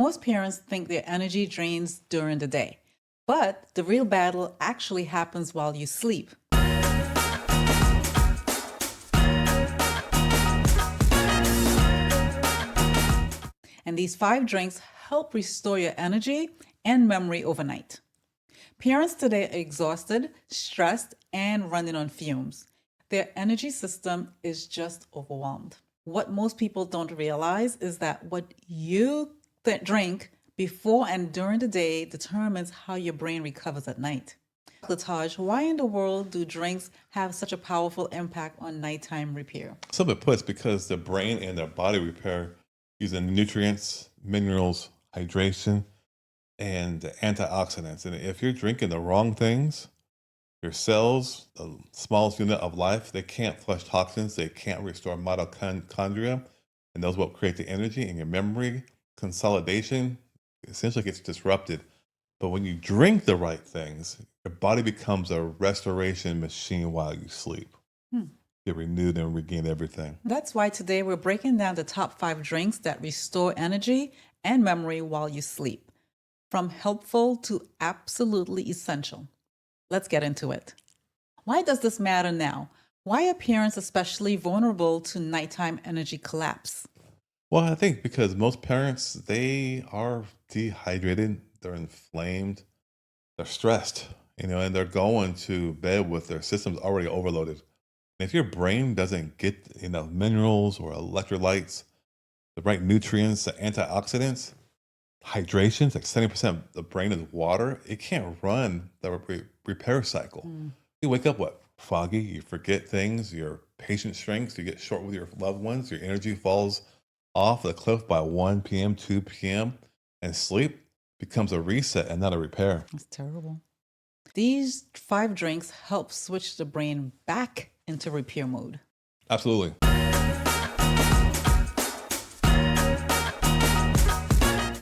Most parents think their energy drains during the day, but the real battle actually happens while you sleep. And these 5 drinks help restore your energy and memory overnight. Parents today are exhausted, stressed, and running on fumes. Their energy system is just overwhelmed. What most people don't realize is that what you drink before and during the day determines how your brain recovers at night. Lataj, why in the world do drinks have such a powerful impact on nighttime repair? Simply put, it's because the brain and the body repair using nutrients, minerals, hydration, and antioxidants. And if you're drinking the wrong things, your cells, the smallest unit of life, they can't flush toxins, they can't restore mitochondria, and those what create the energy in your memory. Consolidation essentially gets disrupted. But when you drink the right things, your body becomes a restoration machine while you sleep. Hmm. Get renewed and regain everything. That's why today we're breaking down the top 5 drinks that restore energy and memory while you sleep, from helpful to absolutely essential. Let's get into it. Why does this matter now? Why are parents especially vulnerable to nighttime energy collapse? Well, I think because most parents, they are dehydrated, they're inflamed, they're stressed, and they're going to bed with their systems already overloaded. And if your brain doesn't get enough minerals or electrolytes, the right nutrients, the antioxidants, hydrations, like 70% of the brain is water, it can't run the repair cycle. Mm. You wake up what? Foggy, you forget things, your patience shrinks, you get short with your loved ones, your energy falls off the cliff by 1 p.m., 2 p.m., and sleep becomes a reset and not a repair. That's terrible. These 5 drinks help switch the brain back into repair mode. Absolutely.